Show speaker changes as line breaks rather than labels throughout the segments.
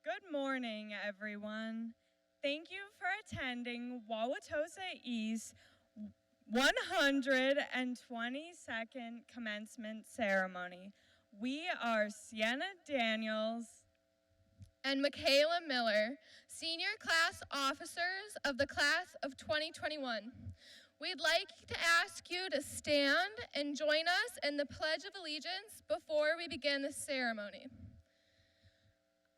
Good morning, everyone. Thank you for attending Wauwatosa East 122nd commencement ceremony. We are Sienna Daniels
and Michaela Miller, senior class officers of the class of 2021. We'd like to ask you to stand and join us in the Pledge of Allegiance before we begin the ceremony.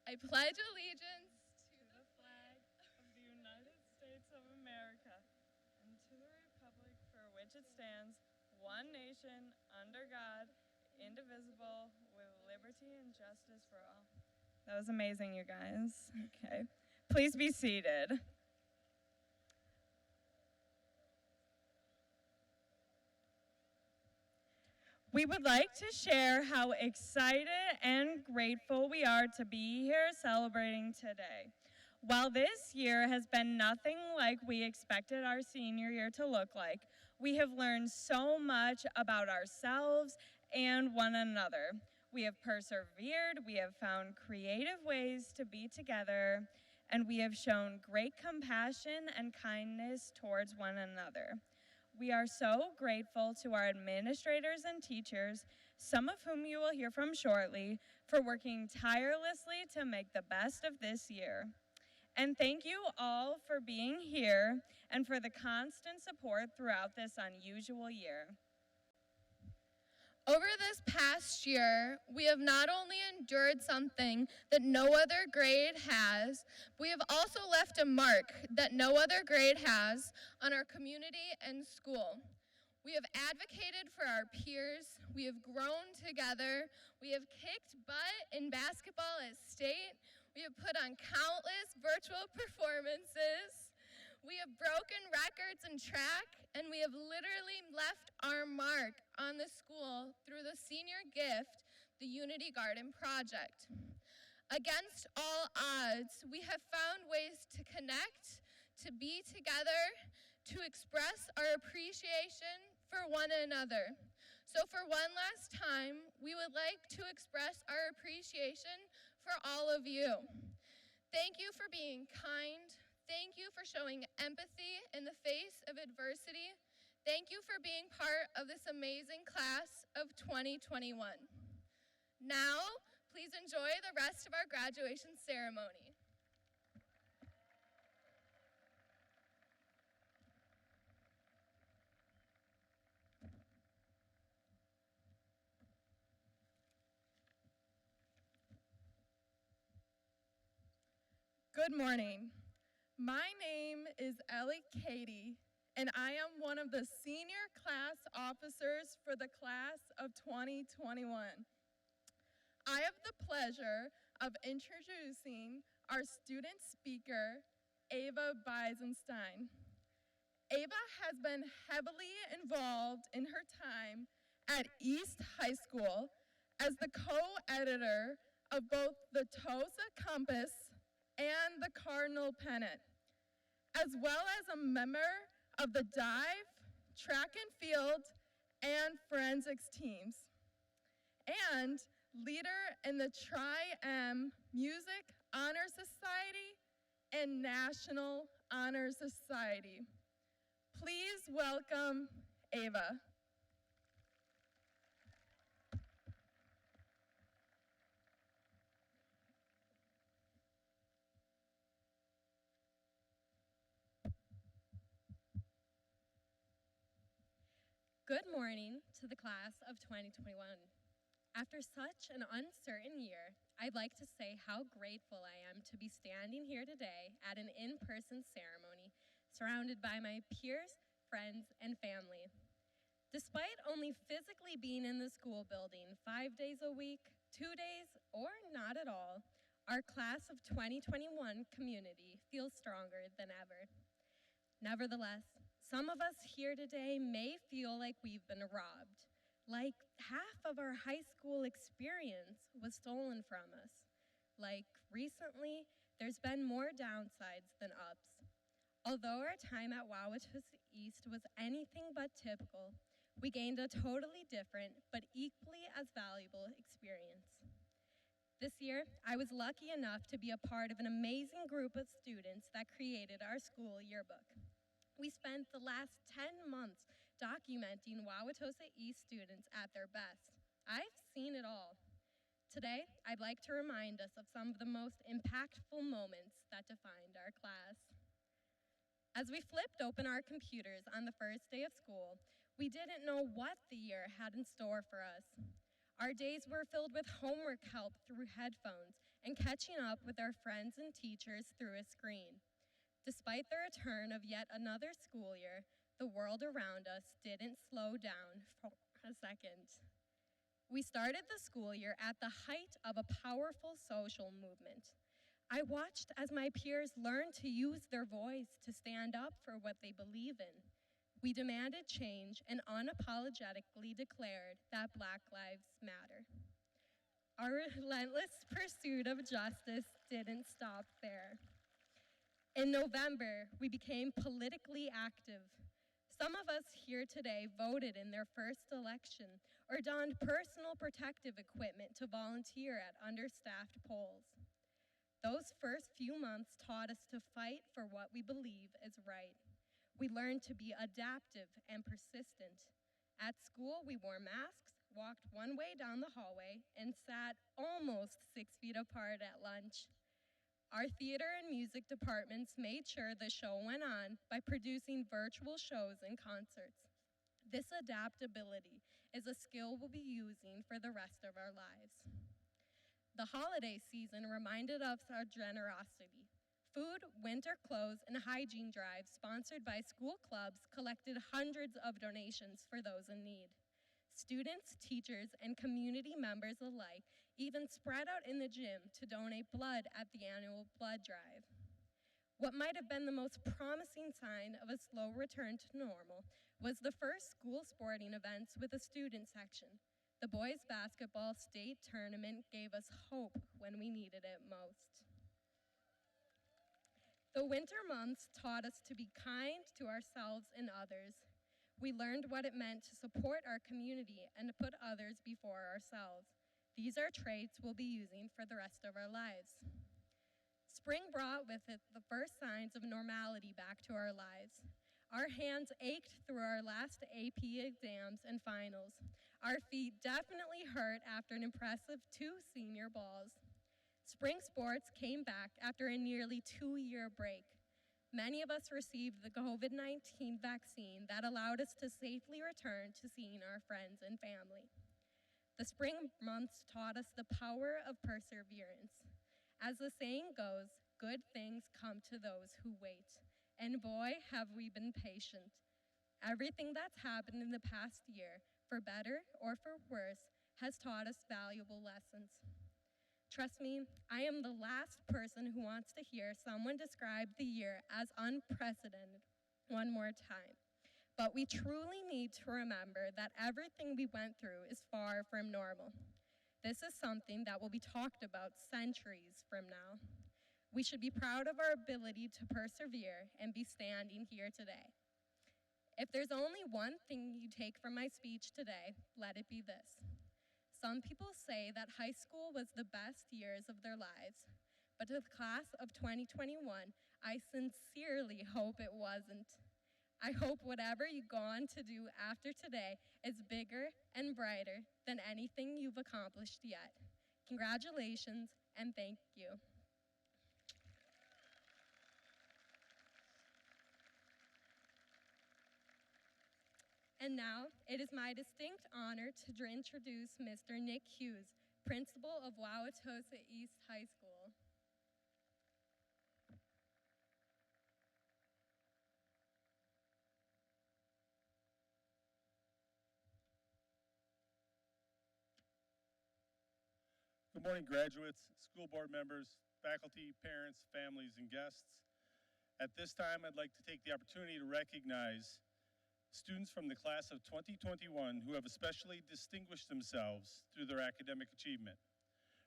I pledge allegiance to the flag
of the United States of America and to the republic for which it stands, one nation, under God, indivisible, with liberty and justice for all. That was amazing, you guys. Okay. Please be seated. We would like to share how excited and grateful we are to be here celebrating today. While this year has been nothing like we expected our senior year to look like, we have learned so much about ourselves and one another. We have persevered, we have found creative ways to be together, and we have shown great compassion and kindness towards one another. We are so grateful to our administrators and teachers, some of whom you will hear from shortly, for working tirelessly to make the best of this year. And thank you all for being here and for the constant support throughout this unusual year.
Over this past year, we have not only endured something that no other grade has, but we have also left a mark that no other grade has on our community and school. We have advocated for our peers, we have grown together, we have kicked butt in basketball at state, we have put on countless virtual performances, we have broken records in track, and we have literally left our mark on the school through the senior gift, the Unity Garden Project. Against all odds, we have found ways to connect, to be together, to express our appreciation for one another. So for one last time, we would like to express our appreciation for all of you. Thank you for being kind. Thank you for showing empathy in the face of adversity. Thank you for being part of this amazing class of 2021. Now, please enjoy the rest of our graduation ceremony.
Good morning. My name is Ellie Katie, and I am one of the senior class officers for the class of 2021. I have the pleasure of introducing our student speaker, Ava Beisenstein. Ava has been heavily involved in her time at East High School as the co-editor of both the Tosa Compass and the Cardinal Pennant, as well as a member of the dive, track and field, and forensics teams, and leader in the Tri-M Music Honor Society and National Honor Society. Please welcome Ava.
Good morning to the class of 2021. After such an uncertain year, I'd like to say how grateful I am to be standing here today at an in-person ceremony surrounded by my peers, friends, and family. Despite only physically being in the school building 5 days a week, 2 days, or not at all, our class of 2021 community feels stronger than ever. Nevertheless, some of us here today may feel like we've been robbed, like half of our high school experience was stolen from us. Like recently, there's been more downsides than ups. Although our time at Wauwatosa East was anything but typical, we gained a totally different but equally as valuable experience. This year, I was lucky enough to be a part of an amazing group of students that created our school yearbook. We spent the last 10 months documenting Wauwatosa East students at their best. I've seen it all. Today, I'd like to remind us of some of the most impactful moments that defined our class. As we flipped open our computers on the first day of school, we didn't know what the year had in store for us. Our days were filled with homework help through headphones and catching up with our friends and teachers through a screen. Despite the return of yet another school year, the world around us didn't slow down for a second. We started the school year at the height of a powerful social movement. I watched as my peers learned to use their voice to stand up for what they believe in. We demanded change and unapologetically declared that Black Lives Matter. Our relentless pursuit of justice didn't stop there. In November, we became politically active. Some of us here today voted in their first election or donned personal protective equipment to volunteer at understaffed polls. Those first few months taught us to fight for what we believe is right. We learned to be adaptive and persistent. At school, we wore masks, walked one way down the hallway, and sat almost 6 feet apart at lunch. Our theater and music departments made sure the show went on by producing virtual shows and concerts. This adaptability is a skill we'll be using for the rest of our lives. The holiday season reminded us of our generosity. Food, winter clothes, and hygiene drives sponsored by school clubs collected hundreds of donations for those in need. Students, teachers, and community members alike even spread out in the gym to donate blood at the annual blood drive. What might have been the most promising sign of a slow return to normal was the first school sporting events with a student section. The boys' basketball state tournament gave us hope when we needed it most. The winter months taught us to be kind to ourselves and others. We learned what it meant to support our community and to put others before ourselves. These are traits we'll be using for the rest of our lives. Spring brought with it the first signs of normality back to our lives. Our hands ached through our last AP exams and finals. Our feet definitely hurt after an impressive 2 senior balls. Spring sports came back after a nearly 2-year break. Many of us received the COVID-19 vaccine that allowed us to safely return to seeing our friends and family. The spring months taught us the power of perseverance. As the saying goes, good things come to those who wait. And boy, have we been patient. Everything that's happened in the past year, for better or for worse, has taught us valuable lessons. Trust me, I am the last person who wants to hear someone describe the year as unprecedented one more time. But we truly need to remember that everything we went through is far from normal. This is something that will be talked about centuries from now. We should be proud of our ability to persevere and be standing here today. If there's only one thing you take from my speech today, let it be this. Some people say that high school was the best years of their lives, but to the class of 2021, I sincerely hope it wasn't. I hope whatever you go on to do after today is bigger and brighter than anything you've accomplished yet. Congratulations and thank you. And now, it is my distinct honor to introduce Mr. Nick Hughes, principal of Wauwatosa East High School.
Good morning, graduates, school board members, faculty, parents, families, and guests. At this time, I'd like to take the opportunity to recognize students from the class of 2021 who have especially distinguished themselves through their academic achievement.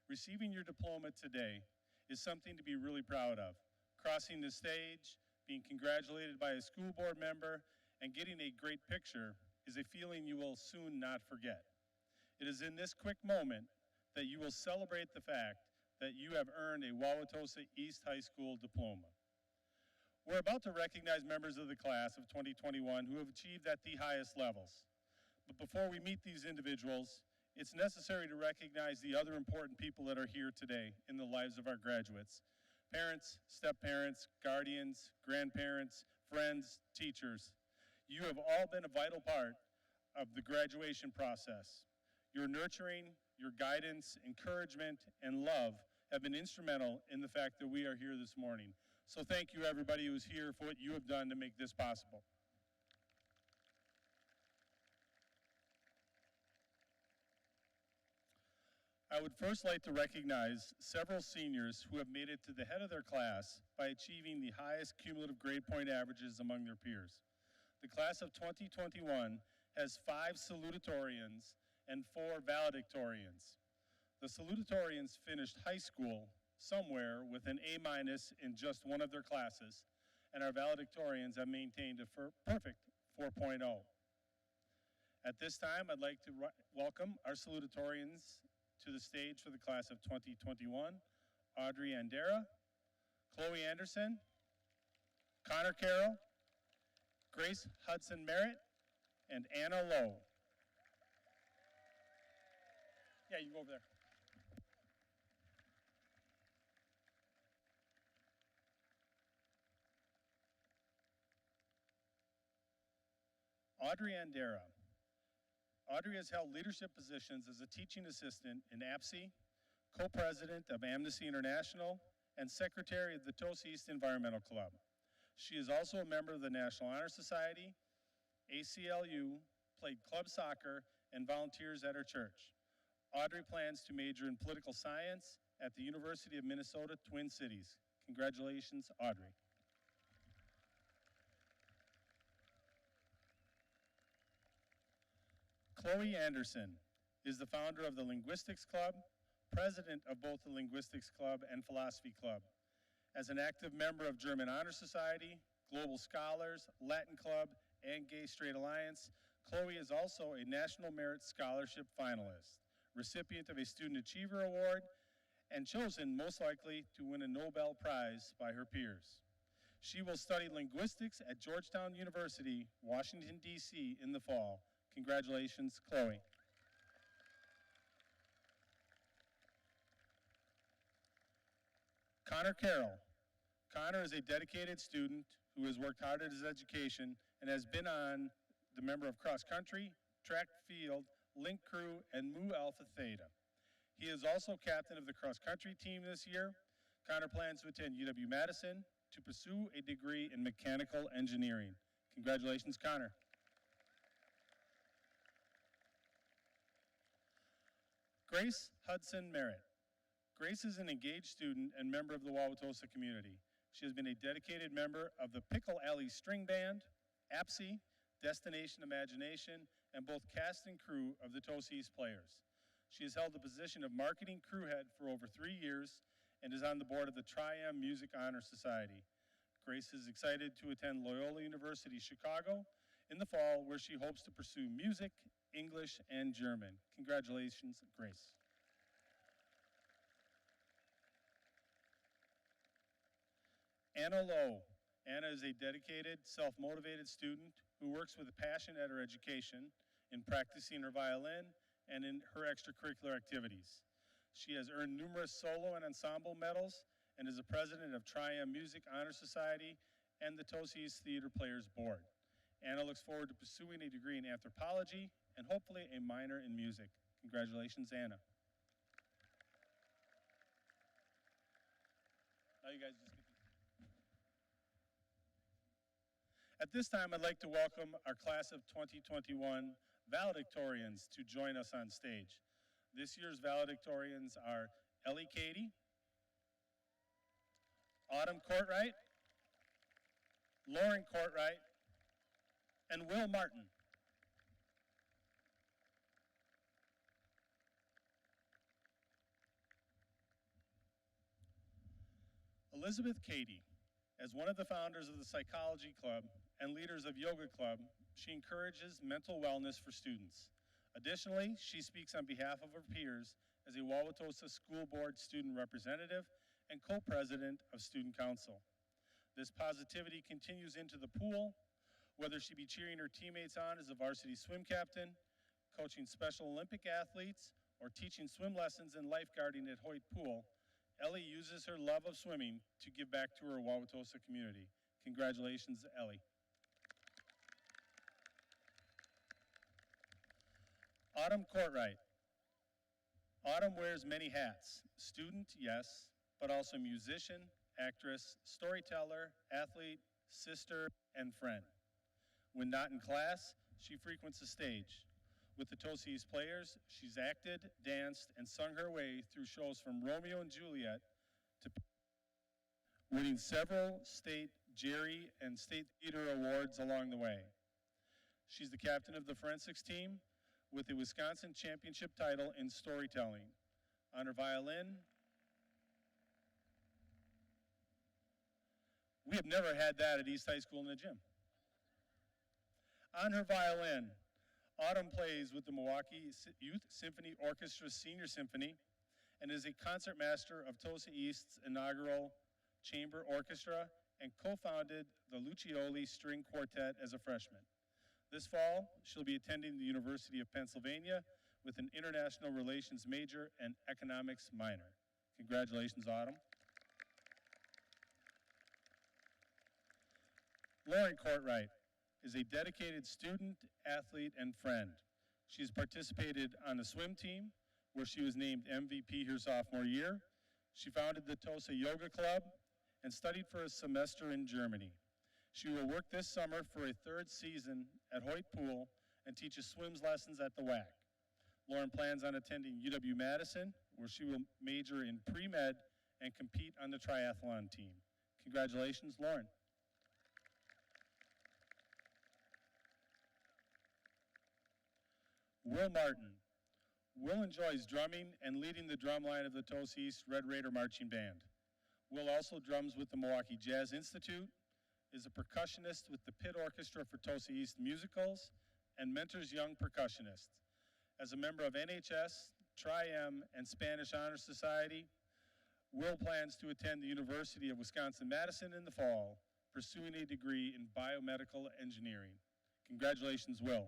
Receiving your diploma today is something to be really proud of. Crossing the stage, being congratulated by a school board member, and getting a great picture is a feeling you will soon not forget. It is in this quick moment that you will celebrate the fact that you have earned a Wauwatosa East High School diploma. We're about to recognize members of the class of 2021 who have achieved at the highest levels. But before we meet these individuals, it's necessary to recognize the other important people that are here today in the lives of our graduates. Parents, step-parents, guardians, grandparents, friends, teachers. You have all been a vital part of the graduation process. Your nurturing, your guidance, encouragement, and love have been instrumental in the fact that we are here this morning. So thank you, everybody who's here, for what you have done to make this possible. I would first like to recognize several seniors who have made it to the head of their class by achieving the highest cumulative grade point averages among their peers. The class of 2021 has 5 salutatorians and 4 valedictorians. The salutatorians finished high school somewhere with an A- in just one of their classes, and our valedictorians have maintained a perfect 4.0. At this time, I'd like to welcome our salutatorians to the stage for the class of 2021, Audrey Andera, Chloe Anderson, Connor Carroll, Grace Hudson Merritt, and Anna Lowe. Yeah, you go over there. Audrey Andera. Audrey has held leadership positions as a teaching assistant in APSE, co-president of Amnesty International, and secretary of the Tosa East Environmental Club. She is also a member of the National Honor Society, ACLU, played club soccer, and volunteers at her church. Audrey plans to major in political science at the University of Minnesota, Twin Cities. Congratulations, Audrey. Chloe Anderson is the founder of the Linguistics Club, president of both the Linguistics Club and Philosophy Club. As an active member of German Honor Society, Global Scholars, Latin Club, and Gay Straight Alliance, Chloe is also a National Merit Scholarship finalist, recipient of a Student Achiever Award, and chosen most likely to win a Nobel Prize by her peers. She will study linguistics at Georgetown University, Washington, D.C. in the fall. Congratulations, Chloe. Connor Carroll. Connor is a dedicated student who has worked hard at his education and has been on the member of cross country, track field, link crew, and Mu Alpha Theta. He is also captain of the cross country team this year. Connor plans to attend UW-Madison to pursue a degree in mechanical engineering. Congratulations, Connor. Grace Hudson Merritt. Grace is an engaged student and member of the Wauwatosa community. She has been a dedicated member of the Pickle Alley String Band, APSE, Destination Imagination, and both cast and crew of the Tosa East Players. She has held the position of marketing crew head for over 3 years and is on the board of the Tri-M Music Honor Society. Grace is excited to attend Loyola University Chicago in the fall, where she hopes to pursue music, English, and German. Congratulations, Grace. Anna Lowe. Anna is a dedicated, self-motivated student who works with a passion at her education in practicing her violin and in her extracurricular activities. She has earned numerous solo and ensemble medals and is the president of Tri-M Music Honor Society and the Tosa East Theater Players Board. Anna looks forward to pursuing a degree in anthropology and hopefully a minor in music. Congratulations, Anna. Now you guys just get to... At this time, I'd like to welcome our class of 2021 valedictorians to join us on stage. This year's valedictorians are Ellie Cady, Autumn Courtwright, Lauren Courtwright, and Will Martin. Elizabeth Cady. As one of the founders of the Psychology Club and leaders of Yoga Club, she encourages mental wellness for students. Additionally, she speaks on behalf of her peers as a Wauwatosa School Board student representative and co-president of Student Council. This positivity continues into the pool, whether she be cheering her teammates on as a varsity swim captain, coaching Special Olympic athletes, or teaching swim lessons and lifeguarding at Hoyt Pool. Ellie uses her love of swimming to give back to her Wauwatosa community. Congratulations, Ellie. Autumn Courtwright. Autumn wears many hats. Student, yes, but also musician, actress, storyteller, athlete, sister, and friend. When not in class, she frequents the stage. With the Tosa East Players, she's acted, danced, and sung her way through shows from Romeo and Juliet to winning several state Jerry and state theater awards along the way. She's the captain of the forensics team with a Wisconsin championship title in storytelling. On her violin, we have never had that at East High School in the gym. On her violin, Autumn plays with the Milwaukee Youth Symphony Orchestra Senior Symphony and is a concertmaster of Tosa East's inaugural chamber orchestra and co-founded the Lucioli String Quartet as a freshman. This fall, she'll be attending the University of Pennsylvania with an international relations major and economics minor. Congratulations, Autumn. Lauren Courtwright is a dedicated student, athlete, and friend. She's participated on the swim team, where she was named MVP her sophomore year. She founded the Tosa Yoga Club and studied for a semester in Germany. She will work this summer for a third season at Hoyt Pool and teaches swims lessons at the WAC. Lauren plans on attending UW-Madison, where she will major in pre-med and compete on the triathlon team. Congratulations, Lauren. Will Martin. Will enjoys drumming and leading the drum line of the Tosa East Red Raider Marching Band. Will also drums with the Milwaukee Jazz Institute, is a percussionist with the Pit Orchestra for Tosa East Musicals, and mentors young percussionists. As a member of NHS, Tri-M, and Spanish Honor Society, Will plans to attend the University of Wisconsin-Madison in the fall, pursuing a degree in biomedical engineering. Congratulations, Will.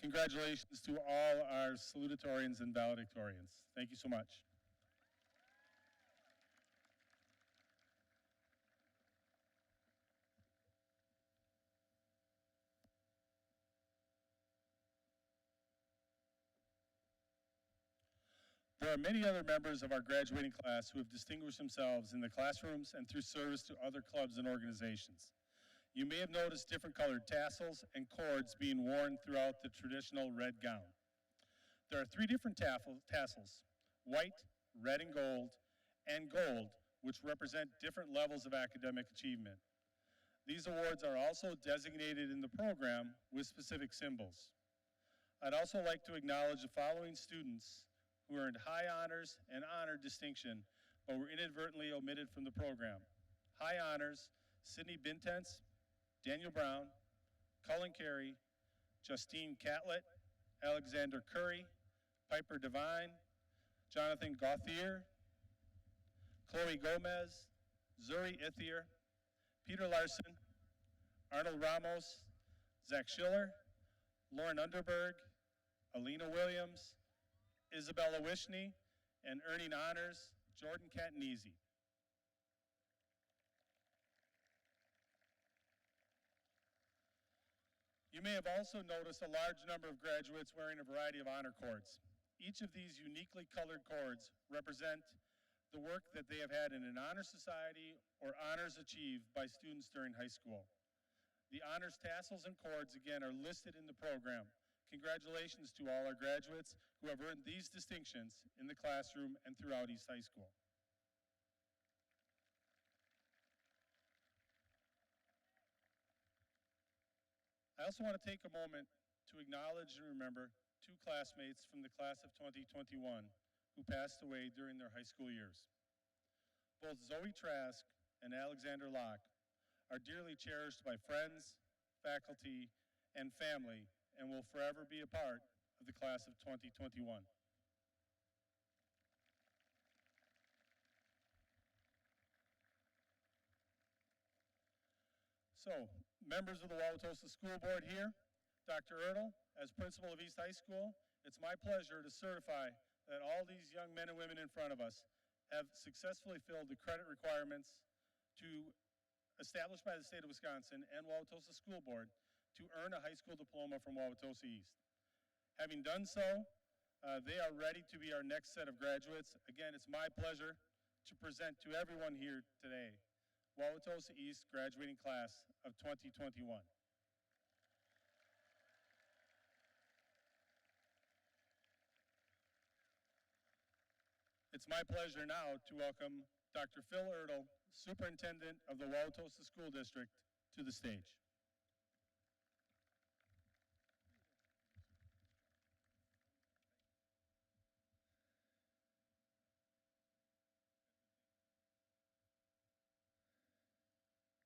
Congratulations to all our salutatorians and valedictorians. Thank you so much. There are many other members of our graduating class who have distinguished themselves in the classrooms and through service to other clubs and organizations. You may have noticed different colored tassels and cords being worn throughout the traditional red gown. There are three different tassels: white, red and gold, which represent different levels of academic achievement. These awards are also designated in the program with specific symbols. I'd also like to acknowledge the following students who earned high honors and honor distinction, but were inadvertently omitted from the program. High honors: Sydney Bintens, Daniel Brown, Cullen Carey, Justine Catlett, Alexander Curry, Piper Devine, Jonathan Gauthier, Chloe Gomez, Zuri Ithier, Peter Larson, Arnold Ramos, Zach Schiller, Lauren Underberg, Alina Williams, Isabella Wishney, and earning honors, Jordan Catanese. You may have also noticed a large number of graduates wearing a variety of honor cords. Each of these uniquely colored cords represent the work that they have had in an honor society or honors achieved by students during high school. The honors tassels and cords, again, are listed in the program. Congratulations to all our graduates who have earned these distinctions in the classroom and throughout East High School. I also want to take a moment to acknowledge and remember two classmates from the class of 2021 who passed away during their high school years. Both Zoe Trask and Alexander Locke are dearly cherished by friends, faculty, and family and will forever be a part of the class of 2021. So, members of the Wauwatosa School Board here, Dr. Ertl, as principal of East High School, it's my pleasure to certify that all these young men and women in front of us have successfully filled the credit requirements established by the state of Wisconsin and Wauwatosa School Board to earn a high school diploma from Wauwatosa East. Having done so, they are ready to be our next set of graduates. Again, it's my pleasure to present to everyone here today Wauwatosa East graduating class of 2021. It's my pleasure now to welcome Dr. Phil Ertl, Superintendent of the Wauwatosa School District, to the stage.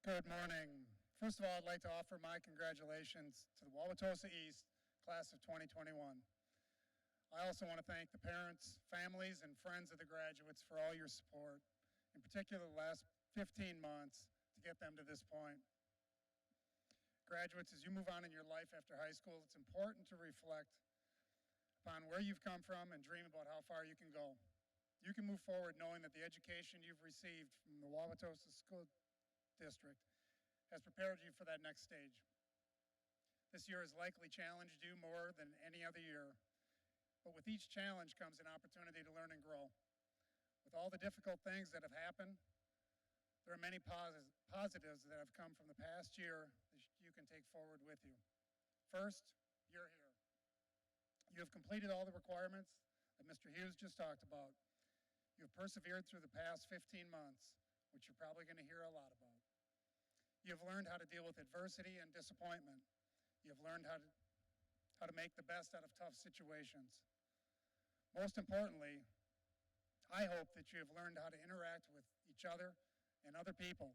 Good morning. First of all, I'd like to offer my congratulations to the Wauwatosa East class of 2021. I also want to thank the parents, families, and friends of the graduates for all your support, in particular the last 15 months to get them to this point. Graduates, as you move on in your life after high school, it's important to reflect upon where you've come from and dream about how far you can go. You can move forward knowing that the education you've received from the Wauwatosa School District has prepared you for that next stage. This year has likely challenged you more than any other year, but with each challenge comes an opportunity to learn and grow. With all the difficult things that have happened, there are many positives that have come from the past year that you can take forward with you. First, you're here. You have completed all the requirements that Mr. Hughes just talked about. You have persevered through the past 15 months, which you're probably going to hear a lot about. You have learned how to deal with adversity and disappointment. You have learned how to make the best out of tough situations. Most importantly, I hope that you have learned how to interact with each other and other people,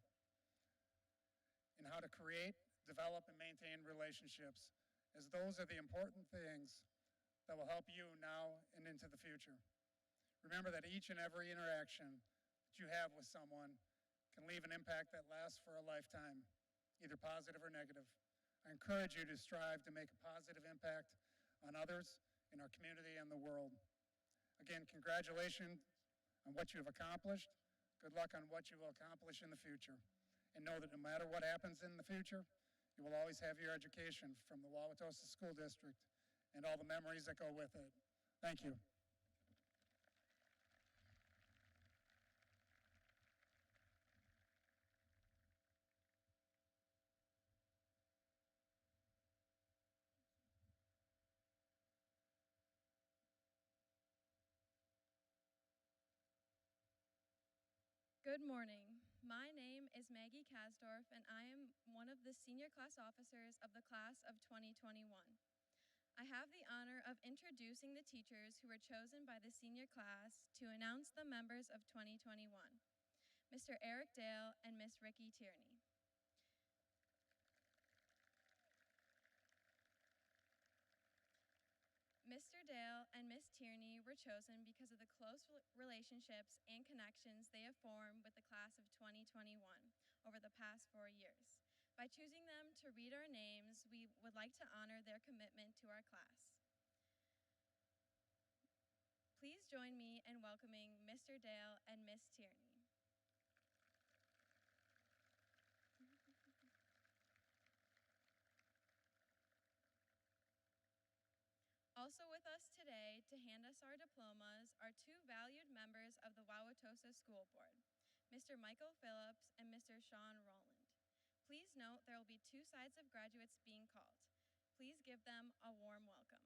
and how to create, develop, and maintain relationships, as those are the important things that will help you now and into the future. Remember that each and every interaction that you have with someone can leave an impact that lasts for a lifetime, either positive or negative. I encourage you to strive to make a positive impact on others in our community and the world. Again, congratulations on what you have accomplished. Good luck on what you will accomplish in the future. And know that no matter what happens in the future, you will always have your education from the Wauwatosa School District and all the memories that go with it. Thank you.
Good morning. My name is Maggie Kasdorf, and I am one of the senior class officers of the class of 2021. I have the honor of introducing the teachers who were chosen by the senior class to announce the members of 2021, Mr. Eric Dale and Miss Ricky Tierney. Mr. Dale and Miss Tierney were chosen because of the close relationships and connections they have formed with the class of 2021 over the past 4 years. By choosing them to read our names, we would like to honor their commitment to our class. Please join me in welcoming Mr. Dale and Miss Tierney. Also with us today to hand us our diplomas are two valued members of the Wauwatosa School Board, Mr. Michael Phillips and Mr. Sean Rowland. Please note there will be two sides of graduates being called. Please give them a warm welcome.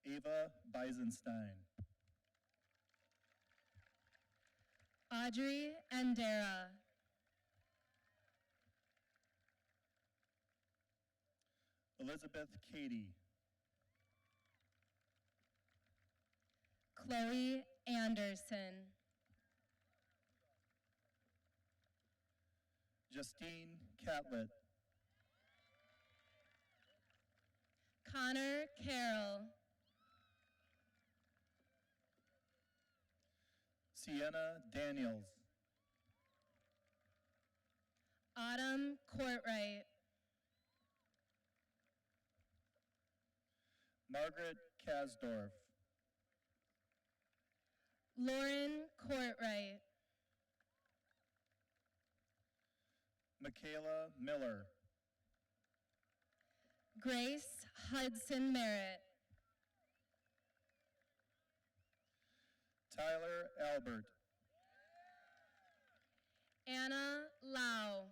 Ava Beisenstein.
Audrey Andera.
Elizabeth Cady.
Chloe Anderson.
Justine Catlett.
Connor Carroll.
Sienna Daniels.
Autumn Courtwright.
Margaret Kasdorf.
Lauren Courtwright.
Michaela Miller.
Grace Hudson Merritt.
Tyler Albert.
Anna Lau.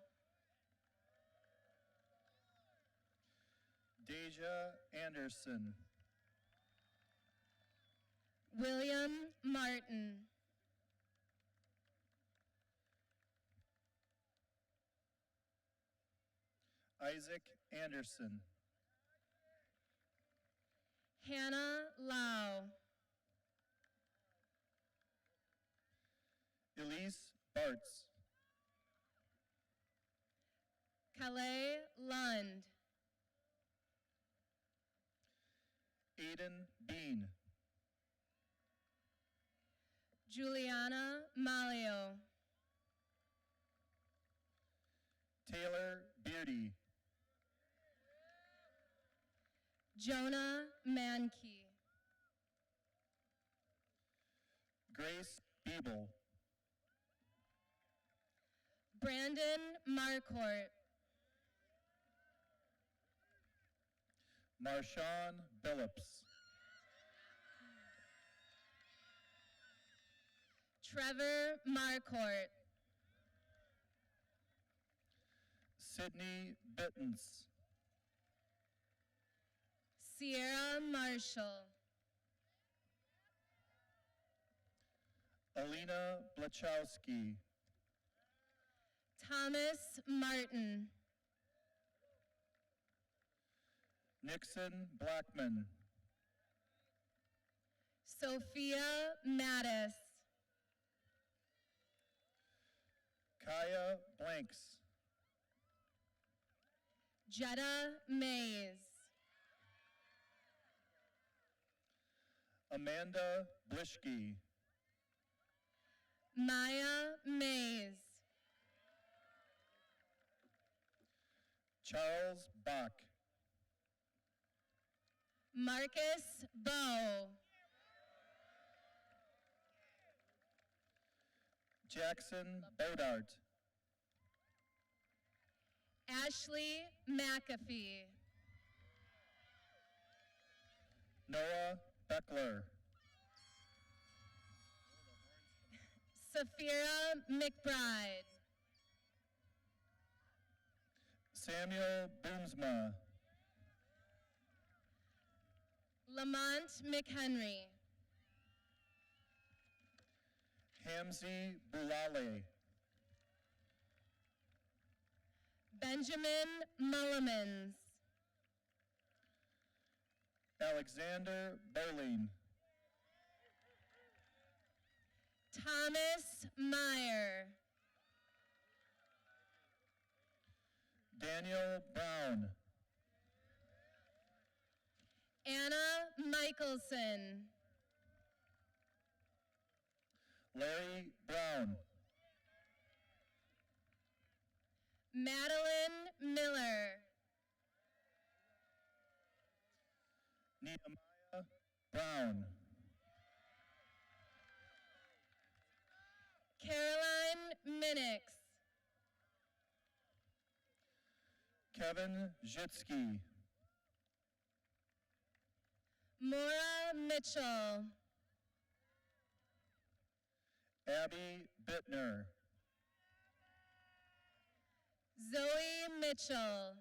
Deja Anderson.
William Martin.
Isaac Anderson.
Hannah Lau.
Elise Bartz.
Calais Lund.
Aiden Bean.
Juliana Malio.
Taylor Beardy.
Jonah Mankey.
Grace Biebel.
Brandon Marcourt.
Marshawn Billups.
Trevor Marcourt.
Sydney Bittens.
Sierra Marshall.
Alina Blachowski.
Thomas Martin.
Nixon Blackman.
Sophia Mattis.
Kaya Blanks.
Jetta Mays.
Amanda Blishke.
Maya Mays.
Charles Bach.
Marcus Bow.
Jackson Bodart.
Ashley McAfee.
Noah Beckler.
Safira McBride.
Samuel Boomsma.
Lamont McHenry.
Hamzi Bulale.
Benjamin Mullimans.
Alexander Bowling.
Thomas Meyer.
Daniel Brown.
Anna Michelson.
Larry Brown.
Madeline Miller.
Nehemiah Brown.
Caroline Minix.
Kevin Zhitsky.
Maura Mitchell.
Abby Bittner.
Zoe Mitchell.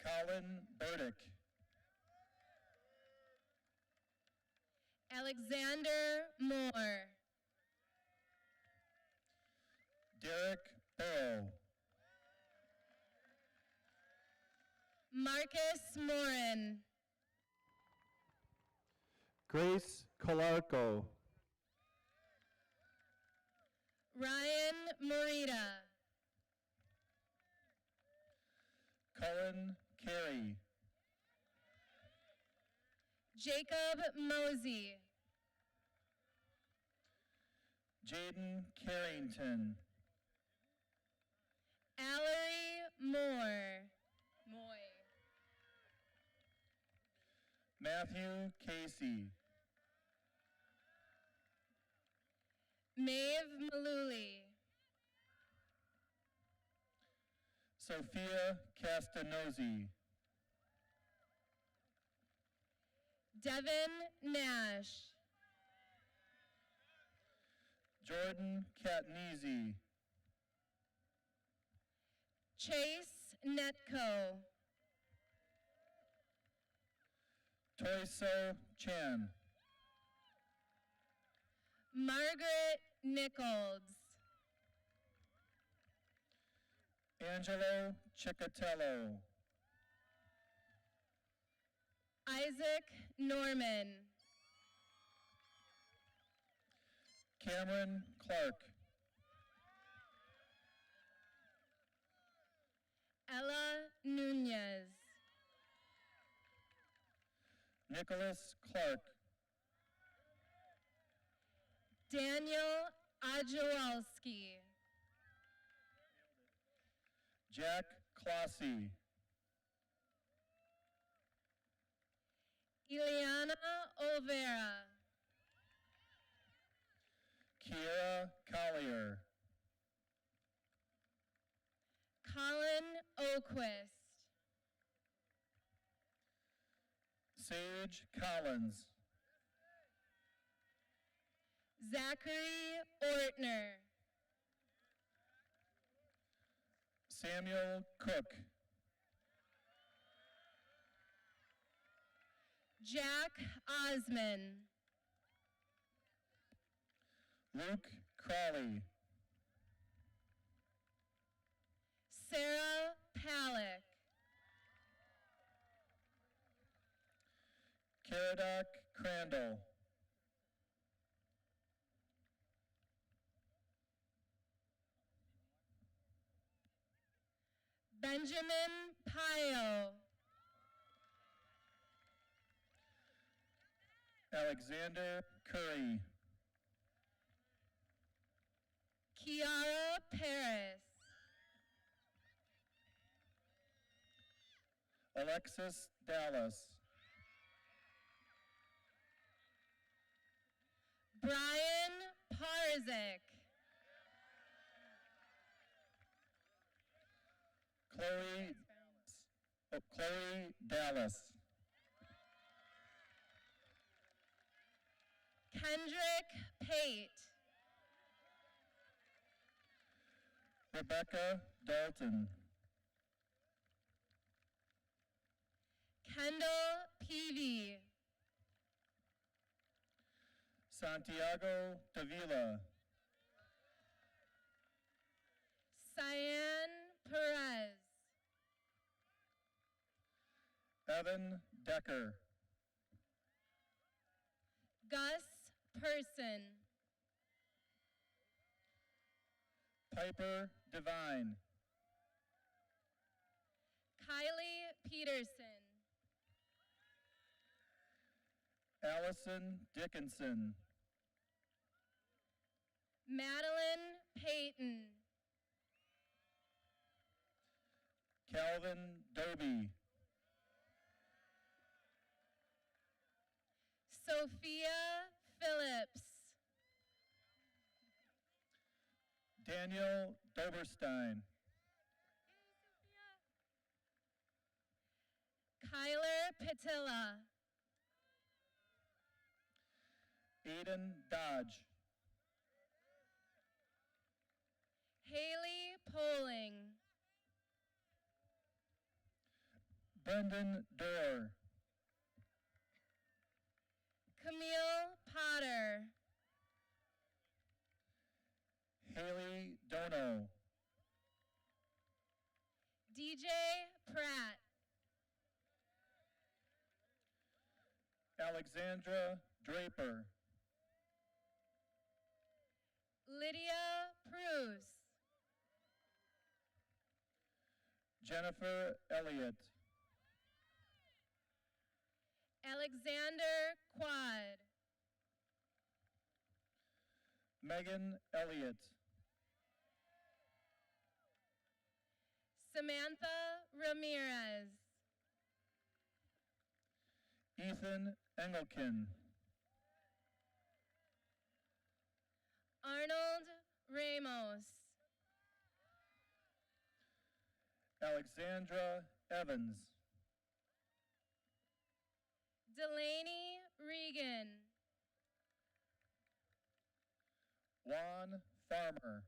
Colin Burdick.
Alexander Moore.
Derek Burrow.
Marcus Morin.
Grace Colarco.
Ryan Morita.
Cullen Carey.
Jacob Mosey.
Jaden Carrington.
Allery Moore. Moy.
Matthew Casey.
Maeve Maluli.
Sophia Castanozzi.
Devin Nash.
Jordan Catnezy.
Chase Netco.
Toyso Chan.
Margaret Nichols.
Angelo Chicatello.
Isaac Norman.
Cameron Clark.
Ella Nunez.
Nicholas Clark.
Daniel Ajowalski.
Jack Clossy.
Ileana Olvera.
Kiera Collier.
Colin Oquist.
Sage Collins.
Zachary Ortner.
Samuel Cook.
Jack Osman.
Luke Crawley.
Sarah Palick.
Caradoc Crandall.
Benjamin Pio.
Alexander Curry.
Kiara Paris.
Alexis Dallas.
Brian Parzik.
Chloe Dallas.
Kendrick Pate.
Rebecca Dalton.
Kendall Peavy.
Santiago Davila.
Cyan Perez.
Evan Decker.
Gus Person.
Piper Devine.
Kylie Peterson.
Allison Dickinson.
Madeline Payton.
Calvin Doby.
Sophia Phillips.
Daniel Doberstein.
Kyler Patilla.
Aiden Dodge.
Haley Poling.
Brendan Dorr.
Camille
Haley Dono.
DJ Pratt.
Alexandra Draper.
Lydia Pruse.
Jennifer Elliott.
Alexander Quad.
Megan Elliott.
Samantha Ramirez.
Ethan Engelken.
Arnold Ramos.
Alexandra Evans.
Delaney Regan.
Juan Farmer.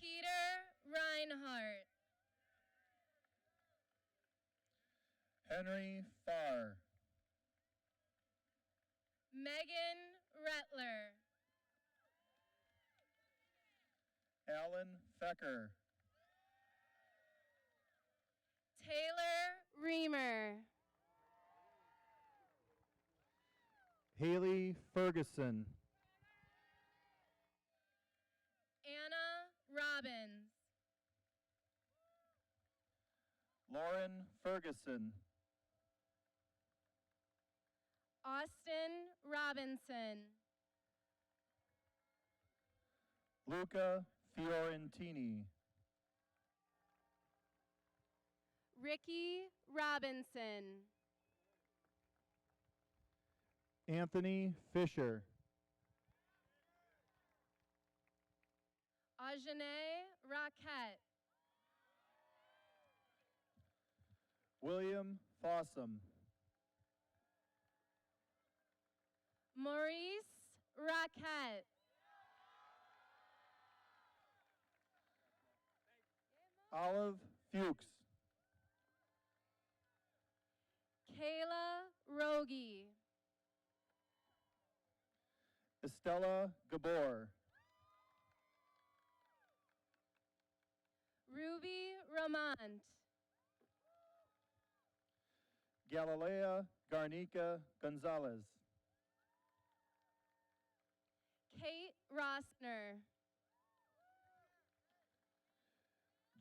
Peter Reinhardt.
Henry Farr.
Megan Rettler.
Alan Fecker.
Taylor Reamer.
Haley Ferguson.
Anna Robbins.
Lauren Ferguson.
Austin Robinson.
Luca Fiorentini.
Ricky Robinson.
Anthony Fisher.
Ajane Raquette.
William Fossum.
Maurice Raquette.
Olive Fuchs.
Kayla Rogie.
Estella Gabor.
Ruby Ramont.
Galilea Garnica Gonzalez.
Kate Rossner.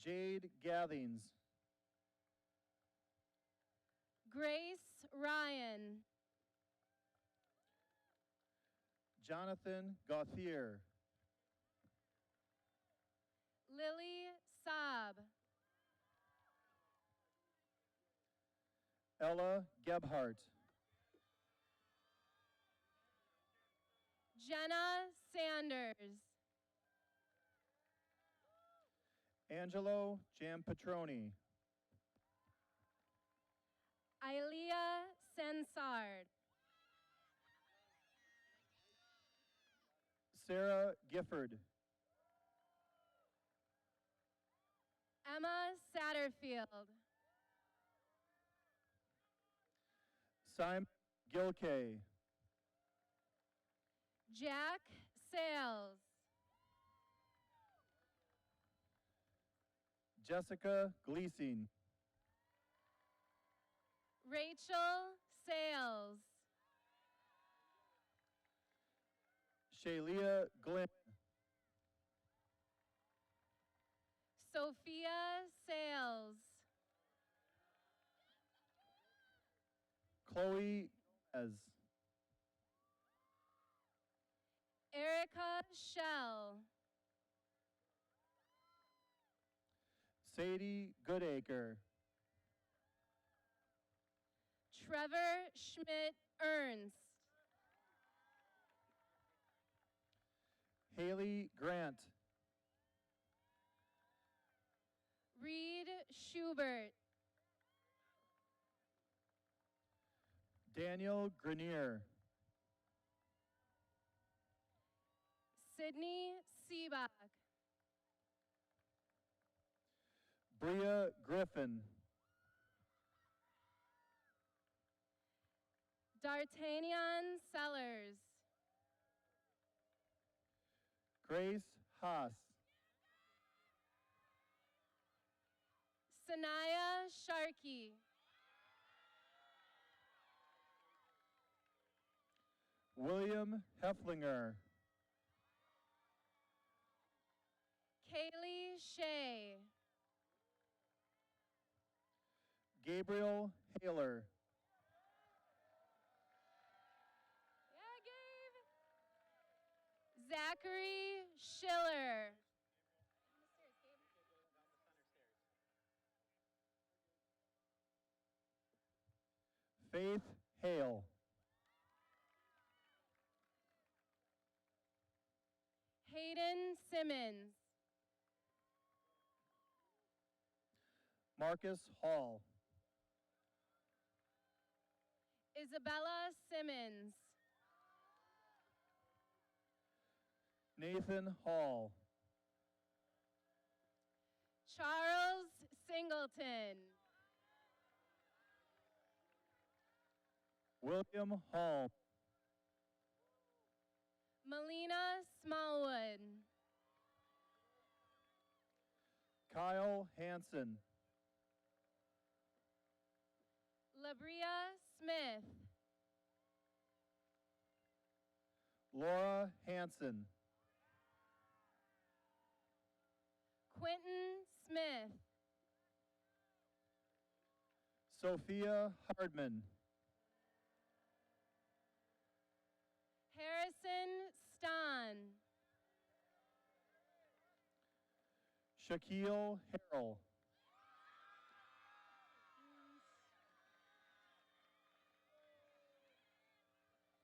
Jade Gathings.
Grace Ryan.
Jonathan Gauthier.
Lily Saab.
Ella Gebhardt.
Jenna Sanders.
Angelo Giampatroni.
Ilea Sensard.
Sarah Gifford.
Emma Satterfield.
Simon Gilkay.
Jack Sales.
Jessica Gleasing.
Rachel Sales.
Shalia Glenn.
Sophia Sales.
Chloe Ez.
Erica Shell.
Sadie Goodacre.
Trevor Schmidt Ernst.
Haley Grant.
Reed Schubert.
Daniel Grenier.
Sydney Seabach.
Bria Griffin.
D'Artagnan Sellers.
Grace Haas.
Sanaya Sharkey.
William Heflinger.
Kaylee Shea.
Gabriel Haler.
Yeah, Gabe. Zachary Schiller.
Faith Hale.
Hayden Simmons.
Marcus Hall.
Isabella Simmons.
Nathan Hall.
Charles Singleton.
William Hall.
Melina Smallwood.
Kyle Hansen.
Labria Smith.
Laura Hansen.
Quentin Smith.
Sophia Hardman.
Harrison Stan.
Shaquille Harrell.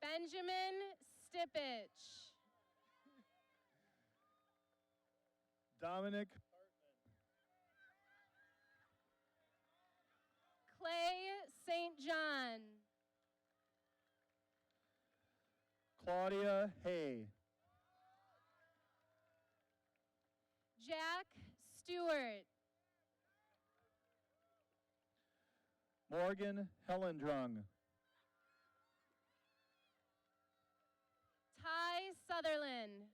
Benjamin Stipich.
Dominic
Clay St. John.
Claudia Hay.
Jack Stewart.
Morgan Hellendrung.
Ty Sutherland.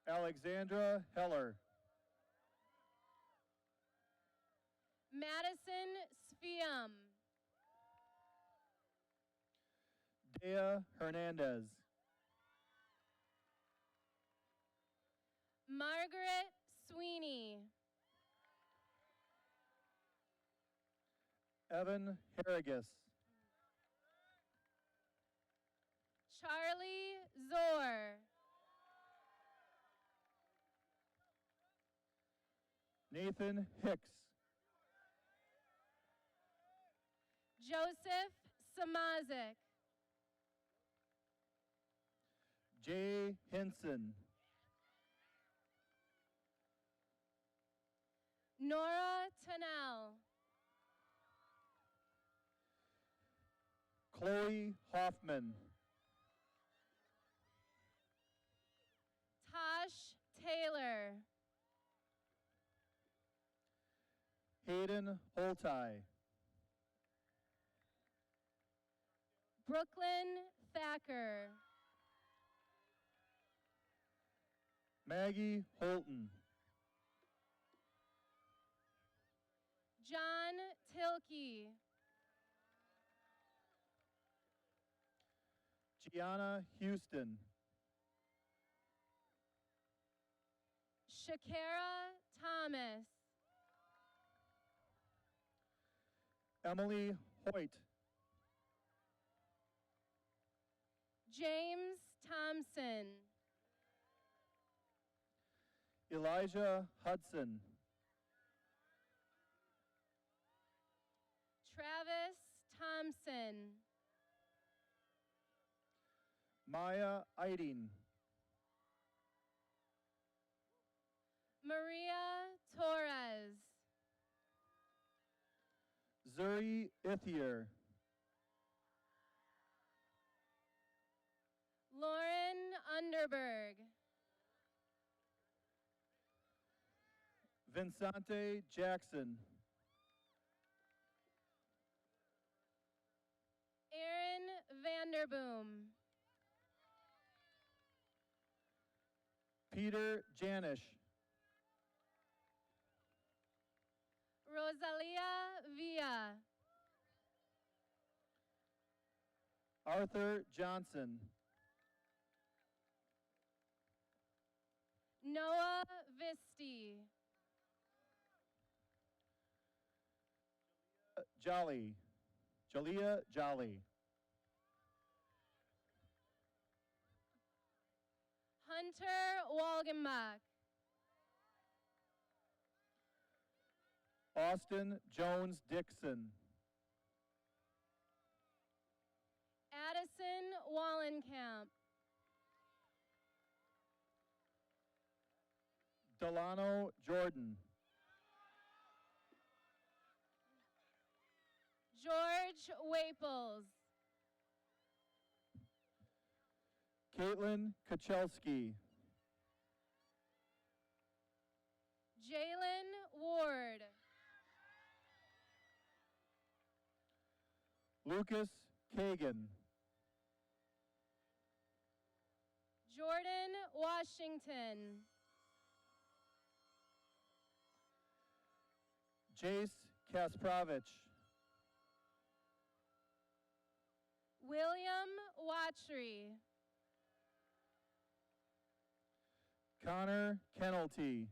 Alexandra Heller.
Madison Sphium.
Dea Hernandez.
Margaret Sweeney.
Evan Harrigus.
Charlie Zor.
Nathan Hicks.
Joseph Samazik.
Jay Hinson.
Nora Tennell.
Chloe Hoffman.
Tosh Taylor.
Hayden Holtai.
Brooklyn Thacker.
Maggie Holton.
John Tilkey.
Gianna Houston.
Shakira Thomas.
Emily Hoyt.
James Thompson.
Elijah Hudson.
Travis Thompson.
Maya Eiding.
Maria Torres.
Zuri Ithier.
Lauren Underberg.
Vincente Jackson.
Aaron Vanderboom.
Peter Janish.
Rosalia Villa.
Arthur Johnson.
Noah Visti.
Jolly. Jalea Jolly.
Hunter Walgenbach.
Austin Jones Dixon.
Addison Wallenkamp.
Delano Jordan.
George Waples.
Caitlin Kachelski.
Jalen Ward.
Lucas Kagan.
Jordan Washington.
Jace Kasprovich.
William Watry.
Connor Kennelty.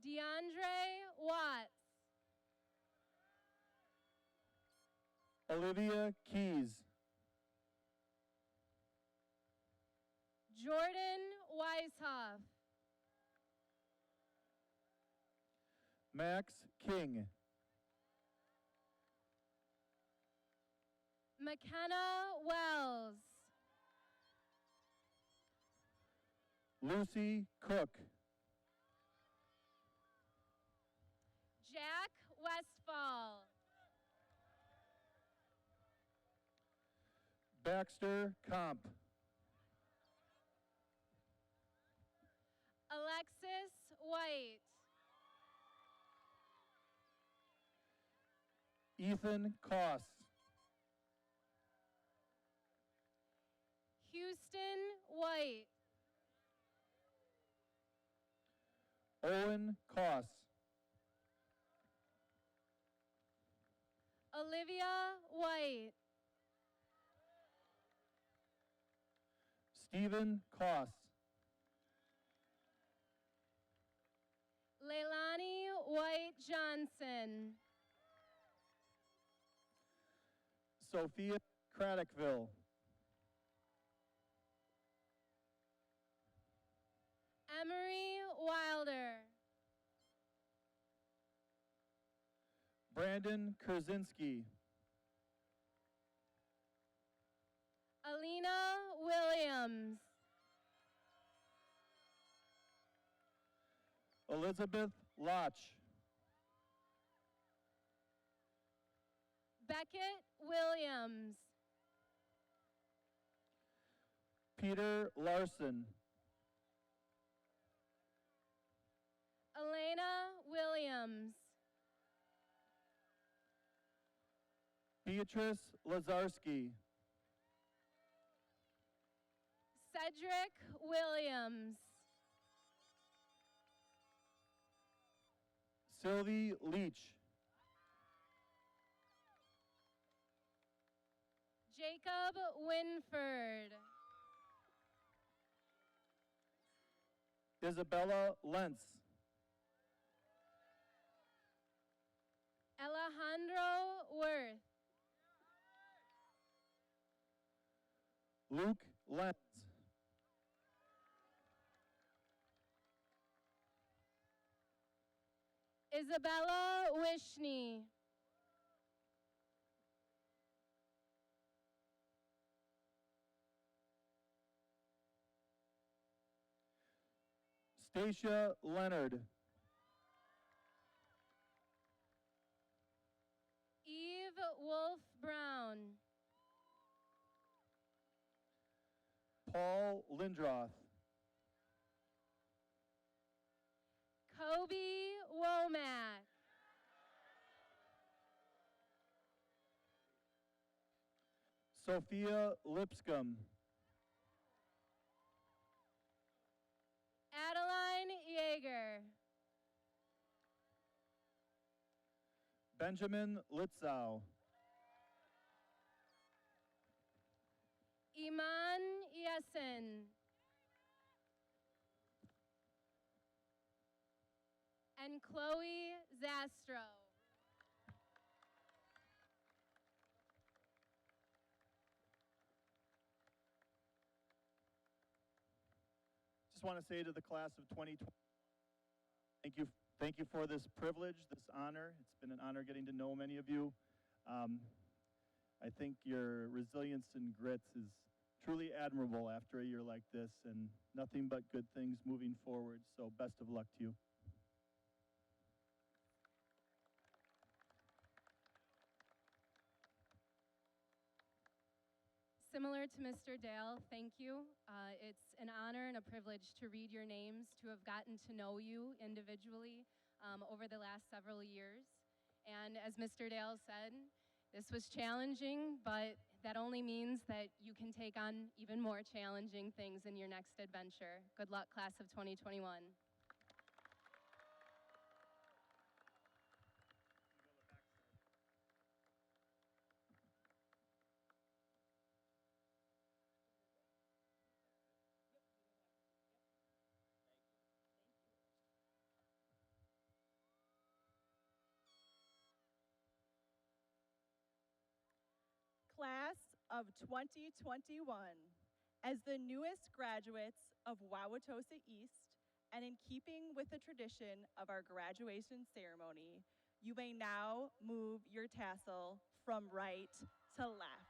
DeAndre Watts.
Olivia Keys.
Jordan Weishoff.
Max King.
McKenna Wells.
Lucy Cook.
Jack Westfall.
Baxter Comp.
Alexis White.
Ethan Koss.
Houston White.
Owen Koss.
Olivia White.
Stephen Koss.
Leilani White Johnson.
Sophia Craddockville.
Emery Wilder.
Brandon Kurzinski.
Alina Williams.
Elizabeth Lotch.
Beckett Williams.
Peter Larson.
Elena Williams.
Beatrice Lazarski.
Cedric Williams.
Sylvie Leach.
Jacob Winford.
Isabella Lentz.
Alejandro Worth.
Luke Lentz.
Isabella Wishney.
Stacia Leonard.
Eve Wolf Brown.
Paul Lindroth.
Kobe Womack.
Sophia Lipscomb.
Adeline Yeager.
Benjamin Litzow.
Iman Yasin. And Chloe Zastro.
Just want to say to the class of 2020, thank you for this privilege, this honor. It's been an honor getting to know many of you. I think your resilience and grit is truly admirable after a year like this, and nothing but good things moving forward. So best of luck to you.
Similar to Mr. Dale, thank you. It's an honor and a privilege to read your names, to have gotten to know you individually over the last several years. And as Mr. Dale said, this was challenging, but that only means that you can take on even more challenging things in your next adventure. Good luck, class of 2021.
Class of 2021, as the newest graduates of Wauwatosa East, and in keeping with the tradition of our graduation ceremony, you may now move your tassel from right to left.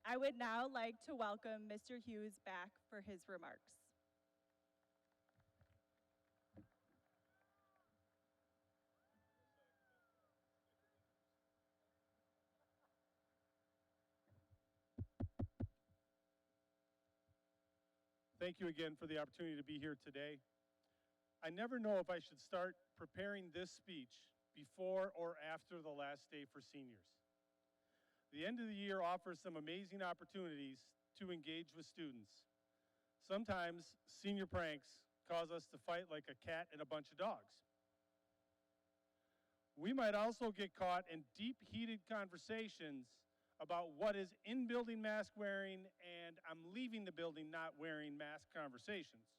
I would now like to welcome Mr. Hughes back for his remarks.
Thank you again for the opportunity to be here today. I never know if I should start preparing this speech before or after the last day for seniors. The end of the year offers some amazing opportunities to engage with students. Sometimes senior pranks cause us to fight like a cat and a bunch of dogs. We might also get caught in deep, heated conversations about what is in-building mask wearing and I'm leaving the building not wearing mask conversations.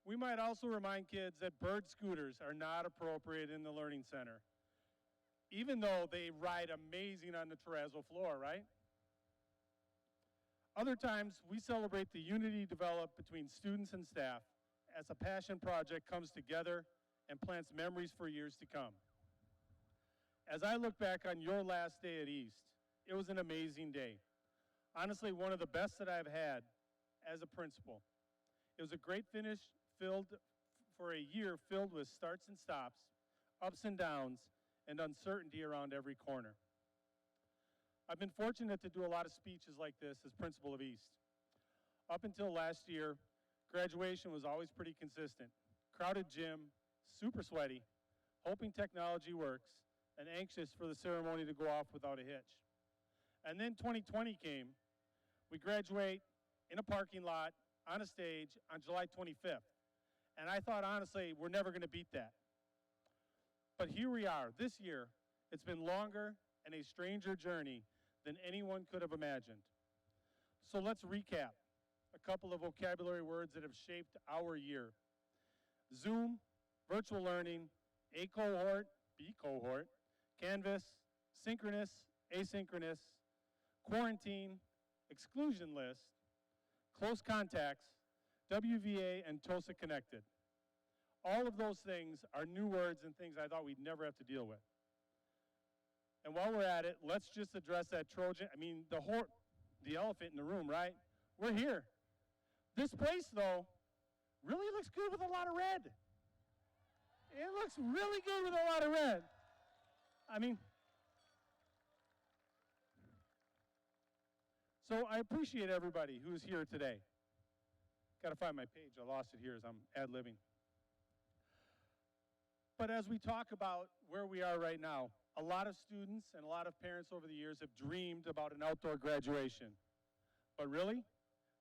We might also remind kids that bird scooters are not appropriate in the Learning Center, even though they ride amazing on the terrazzo floor, right? Other times, we celebrate the unity developed between students and staff as a passion project comes together and plants memories for years to come. As I look back on your last day at East, it was an amazing day. Honestly, one of the best that I've had as a principal. It was a great finish for a year filled with starts and stops, ups and downs, and uncertainty around every corner. I've been fortunate to do a lot of speeches like this as principal of East. Up until last year, graduation was always pretty consistent. Crowded gym, super sweaty, hoping technology works, and anxious for the ceremony to go off without a hitch. And then 2020 came. We graduate in a parking lot, on a stage, on July 25th. And I thought, honestly, we're never going to beat that. But here we are. This year, it's been longer and a stranger journey than anyone could have imagined. So let's recap a couple of vocabulary words that have shaped our year. Zoom, virtual learning, a cohort, B cohort, Canvas, synchronous, asynchronous, quarantine, exclusion list, close contacts, WVA, and TOSA connected. All of those things are new words and things I thought we'd never have to deal with. And while we're at it, let's just address that Trojan, the elephant in the room, right? We're here. This place, though, really looks good with a lot of red. It looks really good with a lot of red. So I appreciate everybody who's here today. Got to find my page. I lost it here as I'm ad-libbing. But as we talk about where we are right now, a lot of students and a lot of parents over the years have dreamed about an outdoor graduation. But really,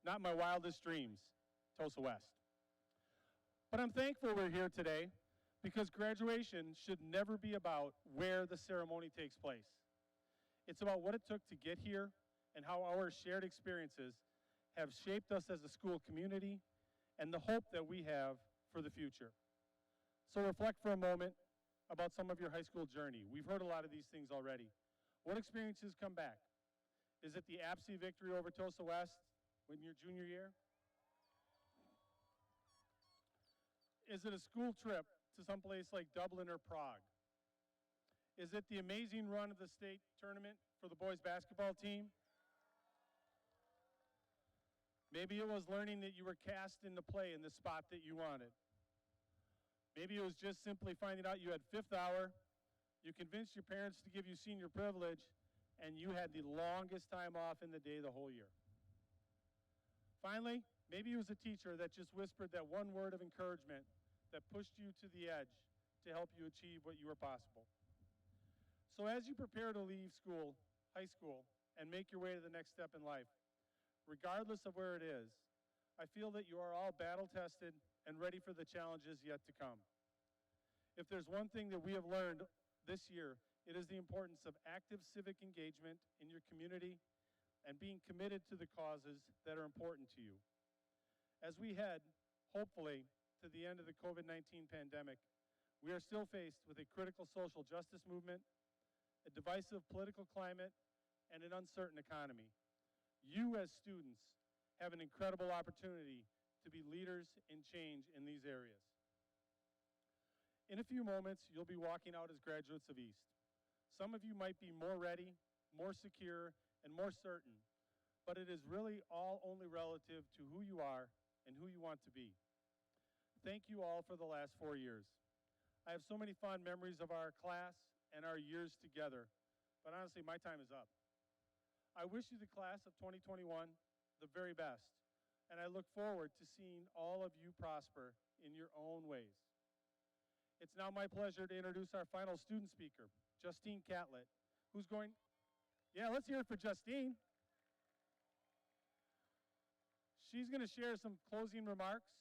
not my wildest dreams, Tosa West. But I'm thankful we're here today because graduation should never be about where the ceremony takes place. It's about what it took to get here and how our shared experiences have shaped us as a school community and the hope that we have for the future. So reflect for a moment about some of your high school journey. We've heard a lot of these things already. What experiences come back? Is it the APSI victory over Tosa West in your junior year? Is it a school trip to someplace like Dublin or Prague? Is it the amazing run of the state tournament for the boys basketball team? Maybe it was learning that you were cast into play in the spot that you wanted. Maybe it was just simply finding out you had fifth hour, you convinced your parents to give you senior privilege, and you had the longest time off in the day the whole year. Finally, maybe it was a teacher that just whispered that one word of encouragement that pushed you to the edge to help you achieve what you were possible. So as you prepare to leave school, high school, and make your way to the next step in life, regardless of where it is, I feel that you are all battle-tested and ready for the challenges yet to come. If there's one thing that we have learned this year, it is the importance of active civic engagement in your community and being committed to the causes that are important to you. As we head, hopefully, to the end of the COVID-19 pandemic, we are still faced with a critical social justice movement, a divisive political climate, and an uncertain economy. You, as students, have an incredible opportunity to be leaders in change in these areas. In a few moments, you'll be walking out as graduates of East. Some of you might be more ready, more secure, and more certain, but it is really all only relative to who you are and who you want to be. Thank you all for the last 4 years. I have so many fond memories of our class and our years together, but honestly, my time is up. I wish you, the class of 2021, the very best, and I look forward to seeing all of you prosper in your own ways. It's now my pleasure to introduce our final student speaker, Justine Catlett, who's going, yeah, let's hear it for Justine. She's going to share some closing remarks.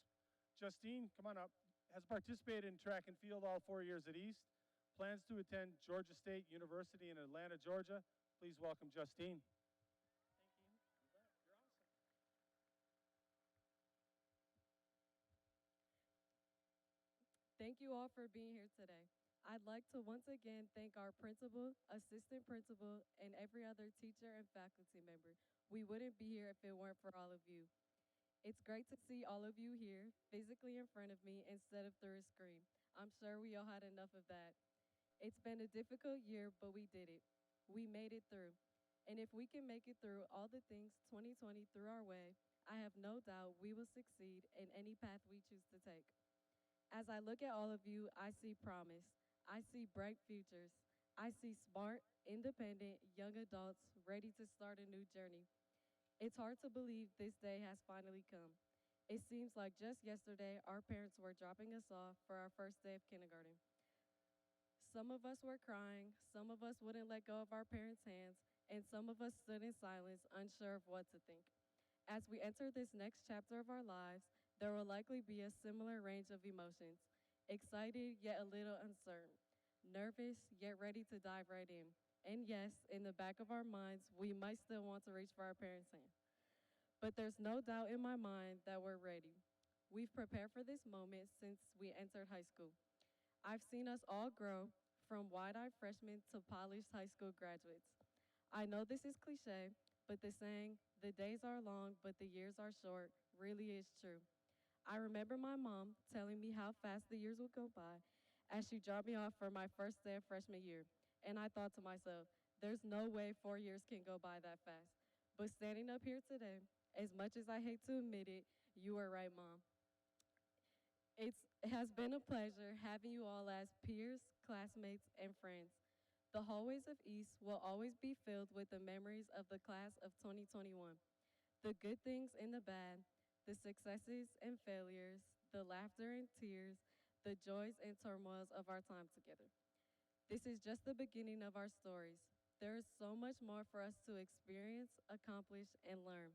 Justine, come on up, has participated in track and field all 4 years at East, plans to attend Georgia State University in Atlanta, Georgia. Please welcome Justine.
Thank you all for being here today. I'd like to once again thank our principal, assistant principal, and every other teacher and faculty member. We wouldn't be here if it weren't for all of you. It's great to see all of you here, physically in front of me instead of through a screen. I'm sure we all had enough of that. It's been a difficult year, but we did it. We made it through. And if we can make it through all the things 2020 threw our way, I have no doubt we will succeed in any path we choose to take. As I look at all of you, I see promise. I see bright futures. I see smart, independent, young adults ready to start a new journey. It's hard to believe this day has finally come. It seems like just yesterday, our parents were dropping us off for our first day of kindergarten. Some of us were crying, some of us wouldn't let go of our parents' hands, and some of us stood in silence, unsure of what to think. As we enter this next chapter of our lives, there will likely be a similar range of emotions, excited yet a little uncertain, nervous yet ready to dive right in. And yes, in the back of our minds, we might still want to reach for our parents' hand. But there's no doubt in my mind that we're ready. We've prepared for this moment since we entered high school. I've seen us all grow from wide-eyed freshmen to polished high school graduates. I know this is cliche, but the saying, "The days are long, but the years are short," really is true. I remember my mom telling me how fast the years would go by as she dropped me off for my first day of freshman year. And I thought to myself, there's no way 4 years can go by that fast. But standing up here today, as much as I hate to admit it, you are right, Mom. It has been a pleasure having you all as peers, classmates, and friends. The hallways of East will always be filled with the memories of the class of 2021. The good things and the bad, the successes and failures, the laughter and tears, the joys and turmoils of our time together. This is just the beginning of our stories. There is so much more for us to experience, accomplish, and learn.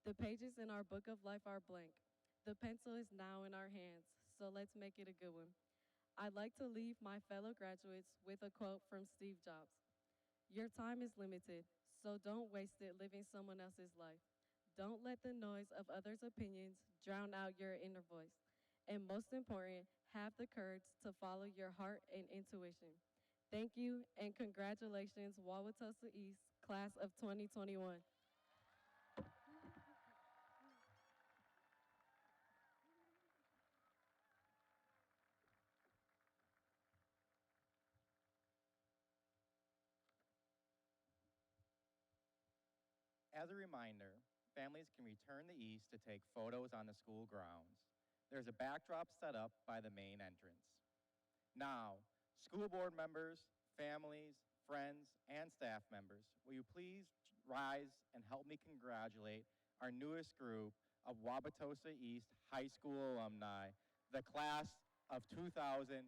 The pages in our book of life are blank. The pencil is now in our hands, so let's make it a good one. I'd like to leave my fellow graduates with a quote from Steve Jobs. Your time is limited, so don't waste it living someone else's life. Don't let the noise of others' opinions drown out your inner voice. And most important, have the courage to follow your heart and intuition. Thank you and congratulations, Wauwatosa East, class of 2021.
As a reminder, families can return the East to take photos on the school grounds. There's a backdrop set up by the main entrance. Now, school board members, families, friends, and staff members, will you please rise and help me congratulate our newest group of Wauwatosa East High School alumni, the class of 2021.